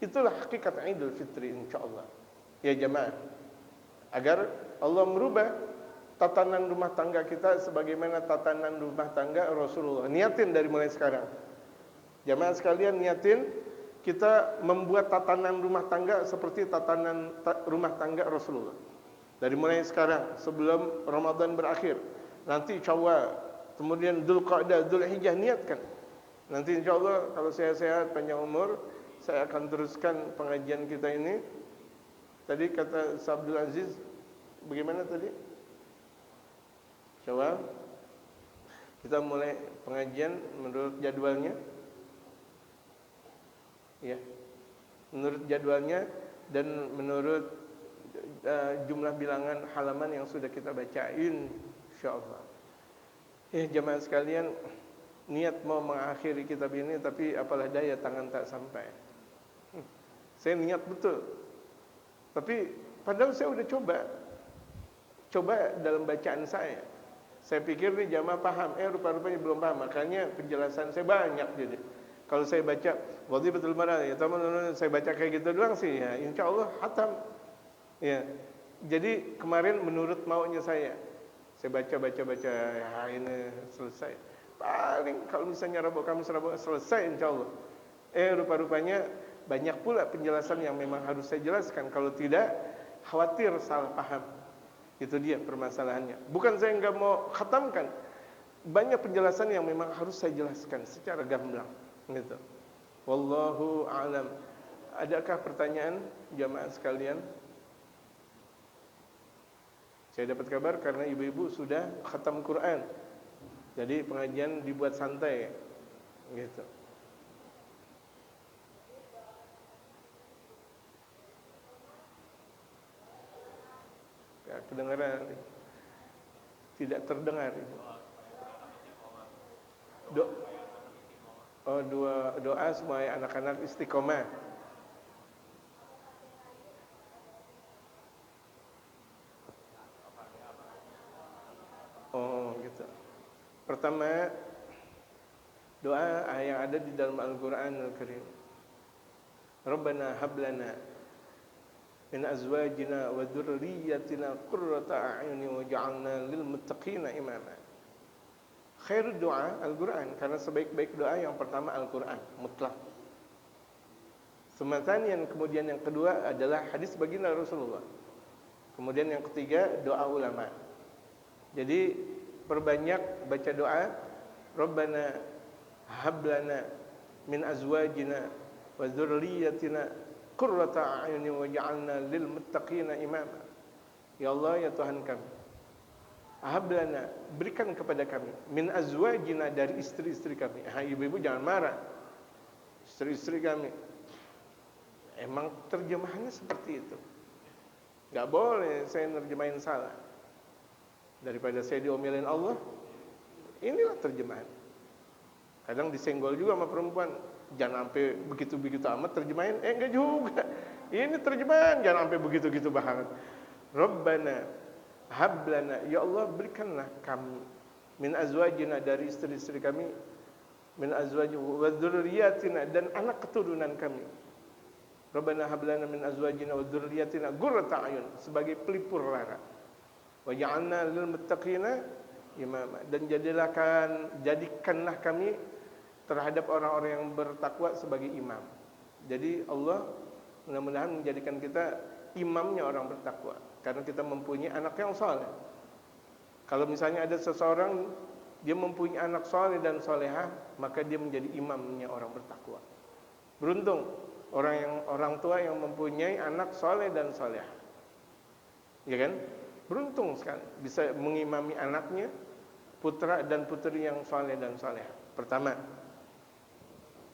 itulah hakikat Idul Fitri insyaallah. Ya jemaah, agar Allah merubah tatanan rumah tangga kita sebagaimana tatanan rumah tangga Rasulullah. Niatin dari mulai sekarang. Jamaah sekalian, niatin kita membuat tatanan rumah tangga seperti tatanan rumah tangga Rasulullah. Dari mulai sekarang sebelum Ramadan berakhir. Nanti Syawal, kemudian Dzulqa'dah, Dzulhijjah, niatkan. Nanti insyaallah kalau saya sehat panjang umur, saya akan teruskan pengajian kita ini. Tadi kata Abdul Aziz, bagaimana tadi? Syawal kita mulai pengajian menurut jadwalnya. Ya. Menurut jadwalnya dan menurut jumlah bilangan halaman yang sudah kita bacain insyaallah. Jemaah sekalian, niat mau mengakhiri kitab ini tapi apalah daya tangan tak sampai. Saya niat betul. Tapi padahal saya udah coba dalam bacaan saya. Saya pikir nih jamaah paham, rupa-rupanya belum paham. Makanya penjelasan saya banyak jadi. Kalau saya baca Wadhifatul Mar'ah, ya teman-teman, saya baca kayak gitu doang sih, ya insyaallah khatam. Ya. Jadi kemarin menurut maunya saya baca ya ini selesai. Paling kalau misalnya Rabu Kamis selesai insyaallah. Rupa-rupanya banyak pula penjelasan yang memang harus saya jelaskan. Kalau tidak, khawatir salah paham. Itu dia permasalahannya. Bukan saya enggak mau khatamkan. Banyak penjelasan yang memang harus saya jelaskan secara gamblang, gitu. Wallahu a'lam. Adakah pertanyaan jamaah sekalian? Saya dapat kabar karena ibu-ibu sudah khatam Quran. Jadi pengajian dibuat santai, gitu. Kedengaran tidak terdengar. Doa semua anak-anak istiqomah. Gitu. Pertama, doa yang ada di dalam Al-Qur'an Al-Karim. Rabbana hablana min azwajina wa dzurriyyatina qurrata a'yuni waj'alna lil muttaqina imama. Khairud doa Al-Qur'an, karena sebaik-baik doa yang pertama Al-Qur'an mutlak. Yang kemudian yang kedua adalah hadis baginda Rasulullah. Kemudian yang ketiga doa ulama. Jadi perbanyak baca doa Rabbana hablana min azwajina wa dzurriyyatina qurrata a'yuni waj'alna lil muttaqina imama. Ya Allah, ya Tuhan kami, hablana, berikan kepada kami, min azwajina, dari istri-istri kami. Ibu-ibu jangan marah. Istri-istri kami. Emang terjemahannya seperti itu. Enggak boleh saya nerjemahin salah. Daripada saya diomelin Allah, inilah terjemahan. Kadang disenggol juga sama perempuan. Jangan sampai begitu-begitu amat terjemahin. Enggak juga. Ini terjemahan, jangan sampai begitu-gitu banget. Rabbana hablana, ya Allah berikanlah kami, min azwajina, dari istri-istri kami, min azwajina wa dzurriyyatina, dan anak keturunan kami. Rabbana hablana min azwajina wa dzurriyyatina qurrata a'yun, sebagai pelipur lara. Wa ja'alna lil muttaqina imama, dan jadikanlah kami terhadap orang-orang yang bertakwa sebagai imam. Jadi Allah mudah-mudahan menjadikan kita imamnya orang bertakwa. Karena kita mempunyai anak yang saleh. Kalau misalnya ada seseorang dia mempunyai anak saleh dan salehah, maka dia menjadi imamnya orang bertakwa. Beruntung orang tua yang mempunyai anak saleh dan salehah. Ya kan? Beruntung sekali bisa mengimami anaknya, putra dan putri yang saleh dan salehah. Pertama,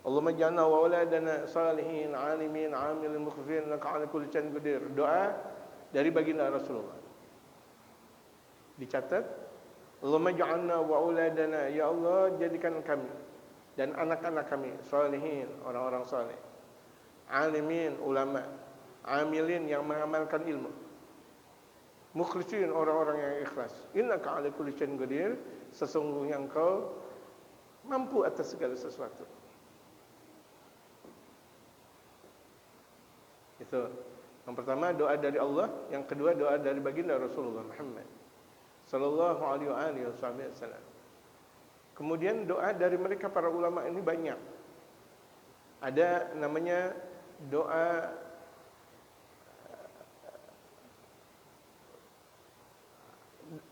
Allahumma ja'alna wa auladana salihin, alimin, amilin, mukhfirin, laka ala kulli syai'in qadir. Doa dari baginda Rasulullah. Dicatat, Allahumma ja'alna wa auladana, ya Allah jadikan kami dan anak-anak kami salihin, orang-orang saleh. Alimin, ulama. Amilin, yang mengamalkan ilmu. Mukhlisin, orang-orang yang ikhlas. Innaka ala kulli syai'in qadir, sesungguhnya engkau mampu atas segala sesuatu. Itu yang pertama, doa dari Allah. Yang kedua, doa dari baginda Rasulullah Muhammad sallallahu alaihi wasallam. Kemudian doa dari mereka para ulama ini banyak. Ada namanya doa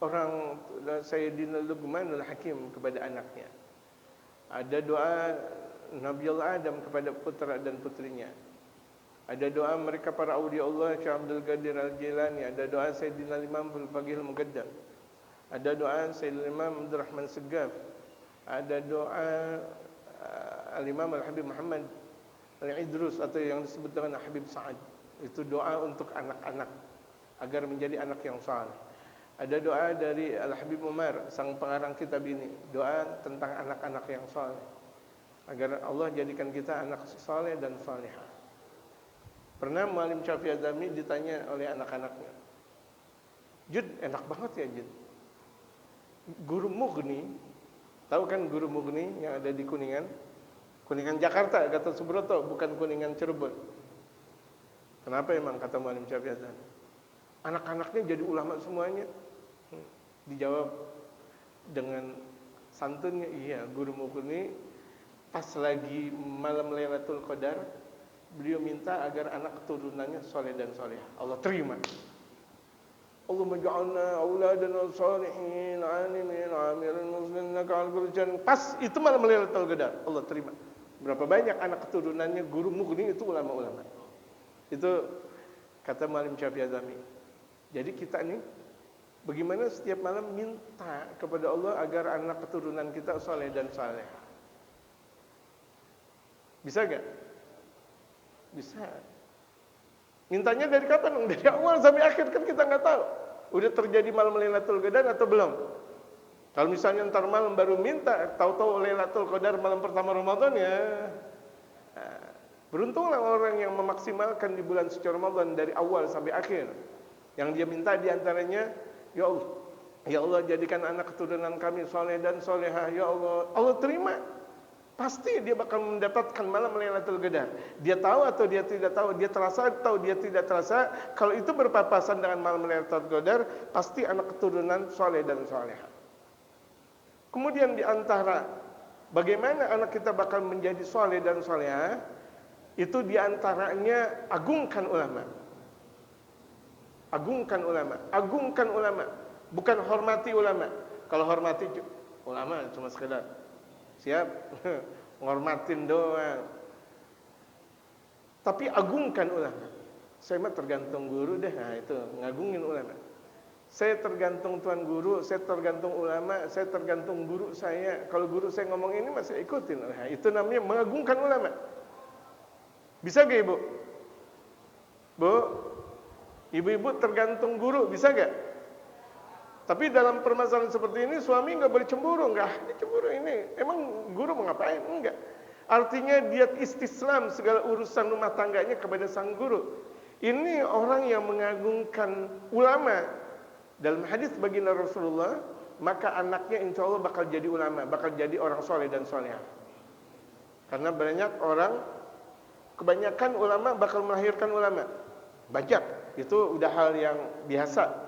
orang Sayyidina Luqmanul Hakim kepada anaknya. Ada doa Nabiullah Adam kepada putra dan putrinya. Ada doa mereka para awliya Allah, Syekh Abdul Qadir Al-Jilani. Ada doa Sayyidina Imam Al-Faqih Al-Muqaddam. Ada doa Sayyidina Imam Abdul Rahman Segaf. Ada doa Al-Imam Al-Habib Muhammad Al-Idrus, atau yang disebut dengan Habib Sa'ad. Itu doa untuk anak-anak agar menjadi anak yang saleh. Ada doa dari Al-Habib Umar, sang pengarang kitab ini, doa tentang anak-anak yang saleh, agar Allah jadikan kita anak saleh dan salihah. Pernah Muallim Syafi'i Azami ditanya oleh anak-anaknya, Jud, enak banget ya Jud, Guru Mughni, tahu kan Guru Mughni yang ada di Kuningan? Kuningan Jakarta, kata Subroto, bukan Kuningan Cirebon. Kenapa emang, kata Muallim Syafi'i Azami? Anak-anaknya jadi ulama semuanya. Dijawab dengan santunnya, iya, Guru Mughni pas lagi malam Lailatul Qadar, beliau minta agar anak keturunannya soleh dan solehah. Allah terima. Allahumma ja'alna auladana salihin, alimin, amirin, muslimin, laka ala kulli syai'in. Pas itu malam Lailatul Qadar, Allah terima. Berapa banyak anak keturunannya Guru Mughni itu ulama-ulama. Itu kata Muallim Syafi'i Azami. Jadi kita ini bagaimana setiap malam minta kepada Allah agar anak keturunan kita saleh dan salehah. Bisa gak? Bisa. Mintanya dari kapan? Dari awal sampai akhir kan kita nggak tahu. Udah terjadi malam Lailatul Qadar atau belum? Kalau misalnya ntar malam baru minta, tahu-tahu Lailatul Qadar malam pertama Ramadan ya. Nah, beruntunglah orang yang memaksimalkan di bulan suci Ramadan dari awal sampai akhir. Yang dia minta diantaranya, ya Allah jadikan anak keturunan kami soleh dan solehah. Ya Allah, Allah terima. Pasti dia bakal mendapatkan malam Lailatul Qadar. Dia tahu atau dia tidak tahu, dia terasa atau dia tidak terasa, kalau itu berpapasan dengan malam Lailatul Qadar, pasti anak keturunan soleh dan solehah. Kemudian di antara bagaimana anak kita bakal menjadi soleh dan solehah, itu di antaranya agungkan ulama. Agungkan ulama, agungkan ulama, bukan hormati ulama. Kalau hormati ulama cuma sekedar siap ngormatin doang. Tapi agungkan ulama. Saya mah tergantung guru deh. Nah itu ngagungin ulama. Saya tergantung tuan guru, saya tergantung ulama, saya tergantung guru saya. Kalau guru saya ngomong ini masih ikutin. Nah, itu namanya mengagungkan ulama. Bisa gak ibu? Bu, ibu-ibu tergantung guru, bisa gak? Tapi dalam permasalahan seperti ini suami nggak boleh cemburu, nggak cemburu ini. Emang guru mau ngapain? Enggak. Artinya dia istislam segala urusan rumah tangganya kepada sang guru. Ini orang yang mengagungkan ulama. Dalam hadis baginda Rasulullah, maka anaknya insya Allah bakal jadi ulama, bakal jadi orang soleh dan solehah. Karena banyak orang, kebanyakan ulama bakal melahirkan ulama. Banyak, itu udah hal yang biasa.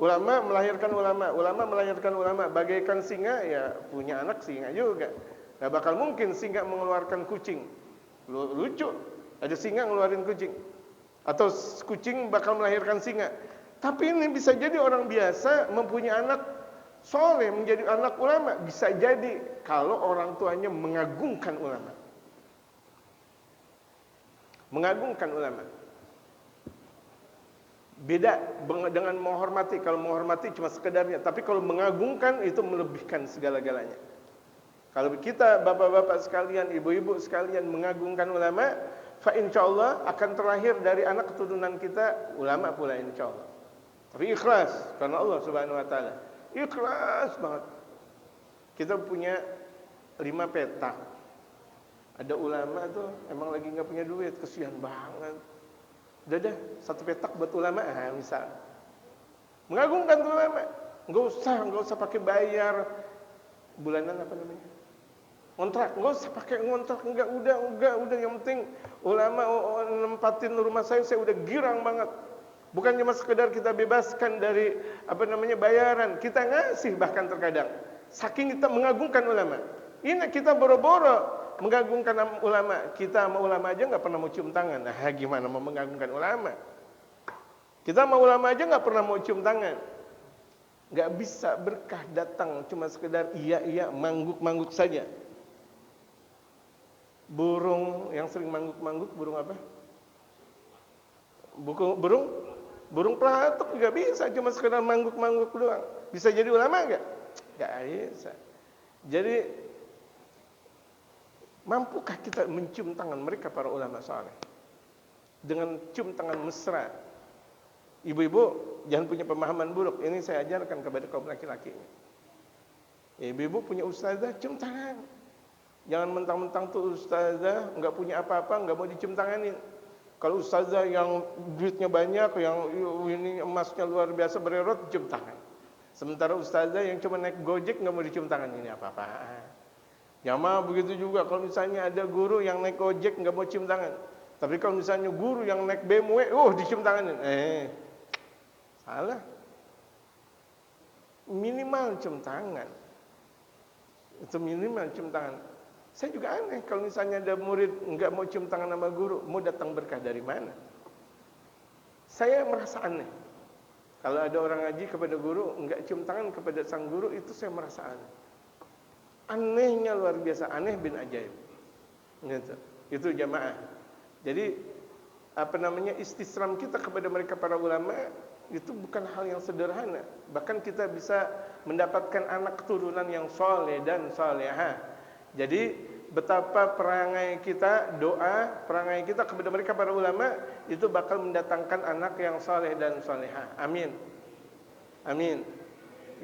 Ulama melahirkan ulama, ulama melahirkan ulama. Bagaikan singa, ya punya anak singa juga. Gak bakal mungkin singa mengeluarkan kucing. Lucu, ada singa ngeluarin kucing. Atau kucing bakal melahirkan singa. Tapi ini bisa jadi orang biasa mempunyai anak soleh, menjadi anak ulama. Bisa jadi kalau orang tuanya mengagungkan ulama. Mengagungkan ulama. Beda dengan menghormati. Kalau menghormati cuma sekedarnya, tapi kalau mengagungkan itu melebihkan segala-galanya. Kalau kita bapak-bapak sekalian, ibu-ibu sekalian mengagungkan ulama, fa insyaallah akan terlahir dari anak keturunan kita ulama pula insyaallah. Tapi ikhlas karena Allah Subhanahu wa taala. Ikhlas banget. Kita punya 5 petak. Ada ulama tuh emang lagi enggak punya duit, kesian banget. Udah 1 petak buat ulama, misal. Mengagungkan ulama. Enggak usah pakai bayar bulanan apa namanya? Kontrak, enggak usah pakai ngontrak, enggak, udah yang penting ulama nempatin rumah saya udah girang banget. Bukan cuma sekedar kita bebaskan dari bayaran, kita ngasih bahkan terkadang. Saking kita mengagungkan ulama. Ini kita boro-boro mengagungkan ulama. Kita sama ulama aja enggak pernah mau cium tangan. Nah, gimana mau mengagungkan ulama? Kita sama ulama aja enggak pernah mau cium tangan. Enggak bisa berkah datang cuma sekedar iya mangguk-mangguk saja. Burung yang sering mangguk-mangguk burung apa? Burung pelatuk juga bisa, cuma sekedar mangguk-mangguk doang. Bisa jadi ulama enggak? Enggak bisa. Jadi mampukah kita mencium tangan mereka para ulama saleh? Dengan cium tangan mesra. Ibu-ibu jangan punya pemahaman buruk. Ini saya ajarkan kepada kaum laki-laki. Ibu-ibu punya ustazah, cium tangan. Jangan mentang-mentang tuh ustazah enggak punya apa-apa, enggak mau dicium tanganin. Kalau ustazah yang duitnya banyak, yang ini emasnya luar biasa bererot, cium tangan. Sementara ustazah yang cuma naik Gojek enggak mau dicium tangan, ini apa-apaan. Jamaah begitu juga kalau misalnya ada guru yang naik Gojek enggak mau cium tangan. Tapi kalau misalnya guru yang naik BMW, dicium tanganin. Salah. Minimal cium tangan. Itu minimal cium tangan. Saya juga aneh kalau misalnya ada murid enggak mau cium tangan sama guru, mau datang berkah dari mana? Saya merasa aneh. Kalau ada orang ngaji kepada guru enggak cium tangan kepada sang guru, itu saya merasa aneh. Anehnya luar biasa, aneh bin ajaib. Gitu. Itu jamaah. Jadi istisram kita kepada mereka para ulama itu bukan hal yang sederhana. Bahkan kita bisa mendapatkan anak keturunan yang soleh dan solehah. Jadi betapa perangai kita, perangai kita kepada mereka para ulama itu bakal mendatangkan anak yang soleh dan solehah. Amin. Amin.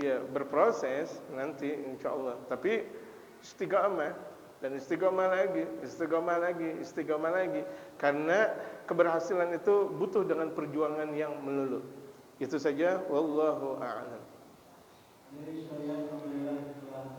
Ya, berproses nanti insyaallah. Tapi istiqamah dan istiqamah lagi. Karena keberhasilan itu butuh dengan perjuangan yang melulu. Itu saja, wallahu a'lam. Jadi saya alhamdulillah